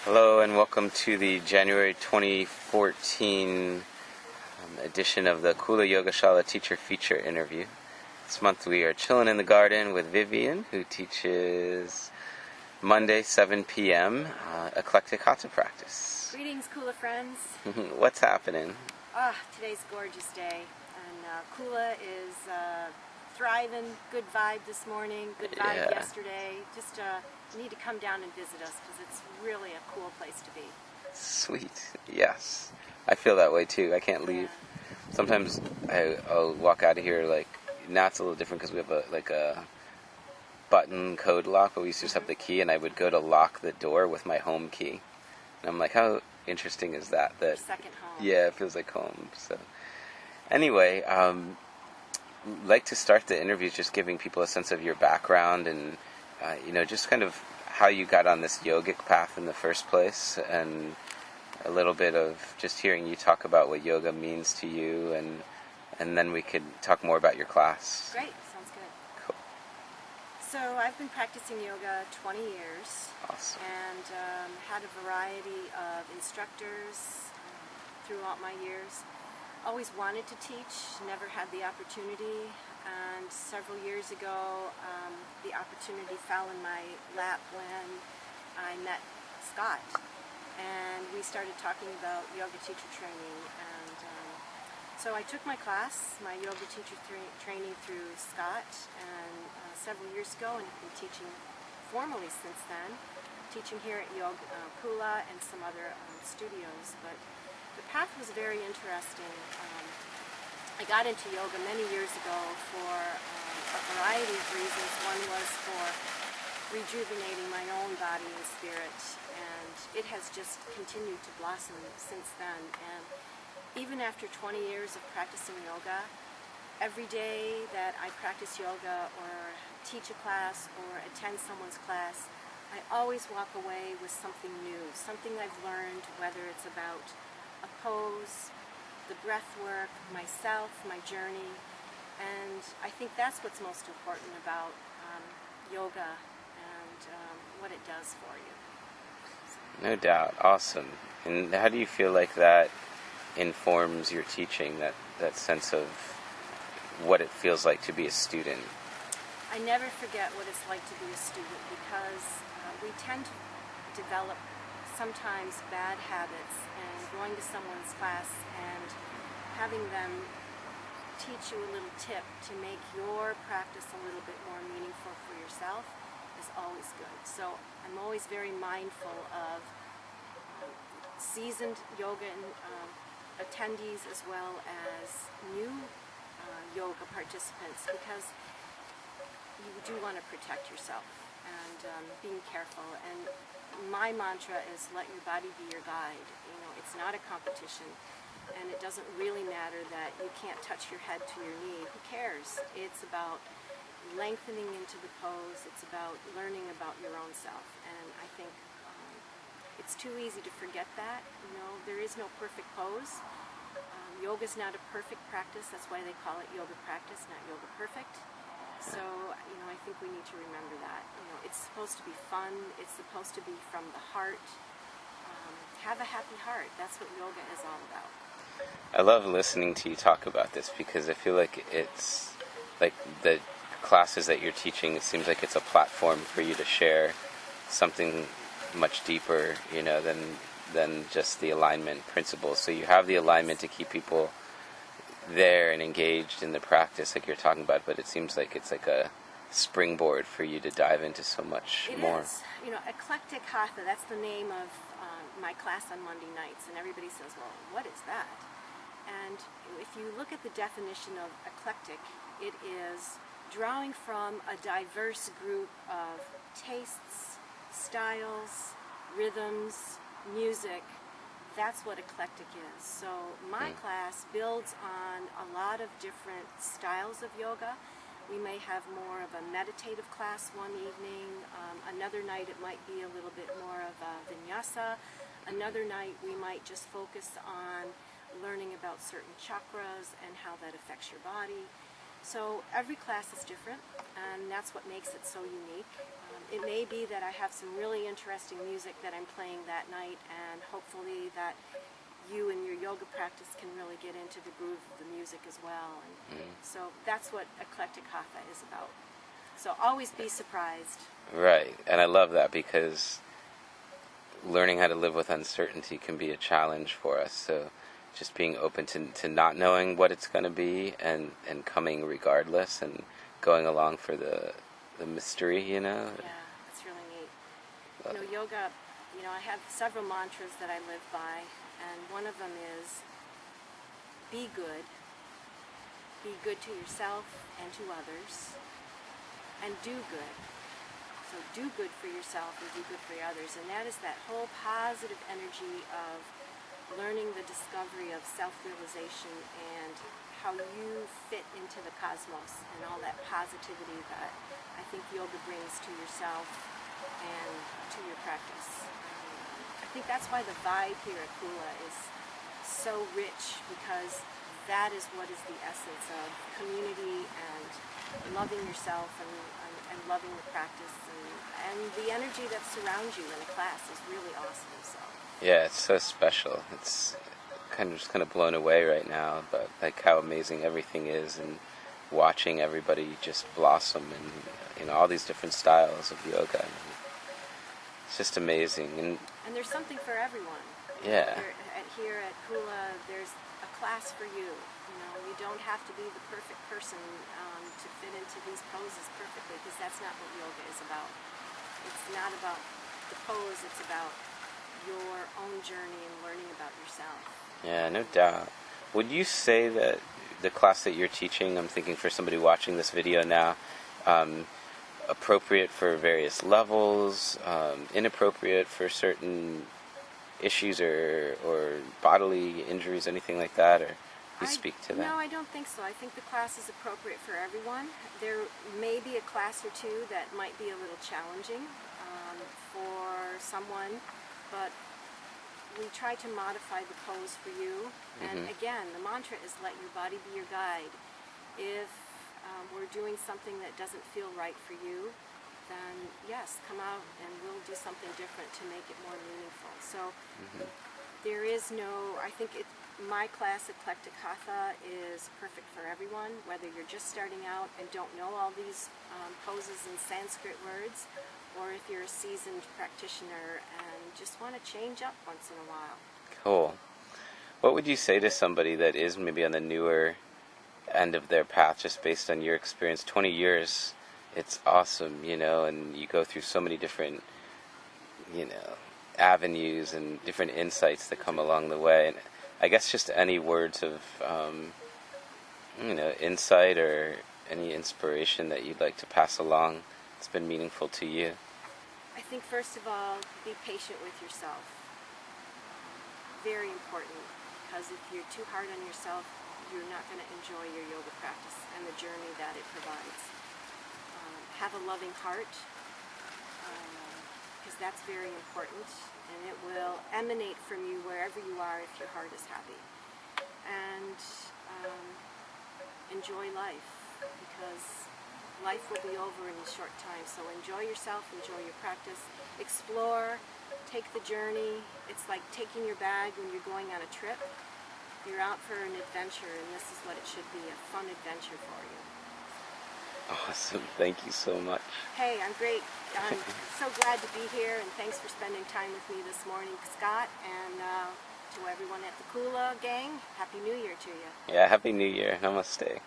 Hello and welcome to the January 2014 edition of the Kula Yoga Shala teacher feature interview. This month we are chilling in the garden with Vivian, who teaches Monday 7 p.m. Eclectic Hatha practice. Greetings, Kula friends. What's happening? Today's a gorgeous day, and Kula is thriving. Good vibe this morning, good vibe yesterday. Just you need to come down and visit us because it's really a cool place to be. Sweet. Yes. I feel that way too. I can't leave. Sometimes I'll walk out of here now it's a little different because we have a button code lock, but we used to just have the key, and I would go to lock the door with my home key. And I'm like, how interesting is that? Your second home. Yeah, it feels like home. So anyway, like to start the interviews just giving people a sense of your background and just kind of how you got on this yogic path in the first place, and a little bit of just hearing you talk about what yoga means to you, and then we could talk more about your class. Great, sounds good. Cool. So I've been practicing yoga 20 years. Awesome. And had a variety of instructors throughout my years. Always wanted to teach, never had the opportunity, and several years ago the opportunity fell in my lap when I met Scott, and we started talking about yoga teacher training, and so I took my class, my yoga teacher training through Scott, and several years ago, and have been teaching formally since then, teaching here at Kula and some other studios, but the path was very interesting. I got into yoga many years ago for a variety of reasons. One was for rejuvenating my own body and spirit, and it has just continued to blossom since then. And even after 20 years of practicing yoga, every day that I practice yoga or teach a class or attend someone's class, I always walk away with something new, something I've learned, whether it's about a pose, the breath work, myself, my journey, and I think that's what's most important about yoga and what it does for you. No doubt. Awesome. And how do you feel like that informs your teaching, that sense of what it feels like to be a student? I never forget what it's like to be a student, because we tend to develop sometimes bad habits, and going to someone's class and having them teach you a little tip to make your practice a little bit more meaningful for yourself is always good. So I'm always very mindful of seasoned yoga attendees as well as new yoga participants, because you do want to protect yourself and being careful. And my mantra is let your body be your guide. It's not a competition, and it doesn't really matter that you can't touch your head to your knee. Who cares? It's about lengthening into the pose. It's about learning about your own self, and I think it's too easy to forget that. There is no perfect pose. Yoga's not a perfect practice. That's why they call it yoga practice, not yoga perfect. So, I think we need to remember that. It's supposed to be fun. It's supposed to be from the heart. Have a happy heart. That's what yoga is all about. I love listening to you talk about this, because I feel like it's like the classes that you're teaching, it seems like it's a platform for you to share something much deeper, than just the alignment principles. So you have the alignment to keep people there and engaged in the practice like you're talking about, but it seems like it's like a springboard for you to dive into so much more. It is. Eclectic Hatha, that's the name of my class on Monday nights, and everybody says, well, what is that? And if you look at the definition of eclectic, it is drawing from a diverse group of tastes, styles, rhythms, music. That's what eclectic is. So my class builds on a lot of different styles of yoga. We may have more of a meditative class one evening. Another night it might be a little bit more of a vinyasa. Another night we might just focus on learning about certain chakras and how that affects your body. So every class is different, and that's what makes it so unique. It may be that I have some really interesting music that I'm playing that night, and hopefully that you and your yoga practice can really get into the groove of the music as well. And so that's what eclectic hatha is about. So always be surprised. Right, and I love that because learning how to live with uncertainty can be a challenge for us. So just being open to not knowing what it's going to be and coming regardless and going along for the mystery, you know? Yeah, it's really neat. Yoga, I have several mantras that I live by, and one of them is be good. Be good to yourself and to others, and do good. So do good for yourself and do good for others. And that is that whole positive energy of learning the discovery of self-realization and how you fit into the cosmos and all that positivity that I think yoga brings to yourself and to your practice. I think that's why the vibe here at Kula is so rich, because that is what is the essence of community and loving yourself and loving the practice, and the energy that surrounds you in a class is really awesome. So Yeah, it's so special. It's just kind of blown away right now, but like how amazing everything is, and watching everybody just blossom and all these different styles of yoga. It's just amazing, and there's something for everyone. Yeah. Here at Kula, there's a class for you. You don't have to be the perfect person to fit into these poses perfectly, because that's not what yoga is about. It's not about the pose, it's about your own journey and learning about yourself. Yeah, no doubt. Would you say that the class that you're teaching, I'm thinking for somebody watching this video now, appropriate for various levels, inappropriate for certain issues or bodily injuries, anything like that, or you speak to that? No, I don't think so. I think the class is appropriate for everyone. There may be a class or two that might be a little challenging for someone, but we try to modify the pose for you. And again, the mantra is let your body be your guide. If we're doing something that doesn't feel right for you, then yes, come out and we'll do something different to make it more meaningful. So there is no, I think my class, Eclectic Hatha, is perfect for everyone, whether you're just starting out and don't know all these poses and Sanskrit words, or if you're a seasoned practitioner and just want to change up once in a while. Cool. What would you say to somebody that is maybe on the newer end of their path, just based on your experience? 20 years, it's awesome, and you go through so many different, avenues and different insights that come along the way. And I guess just any words of, insight or any inspiration that you'd like to pass along that's been meaningful to you? I think first of all, be patient with yourself. Very important, because if you're too hard on yourself, you're not going to enjoy your yoga practice and the journey that it provides. Have a loving heart, because that's very important, and it will emanate from you wherever you are if your heart is happy. And enjoy life, because life will be over in a short time. So enjoy yourself, enjoy your practice, explore, take the journey. It's like taking your bag when you're going on a trip. You're out for an adventure, and this is what it should be, a fun adventure for you. Awesome. Thank you so much. Hey, I'm great. I'm so glad to be here, and thanks for spending time with me this morning, Scott. And to everyone at the Kula gang, Happy New Year to you. Yeah, Happy New Year. Namaste.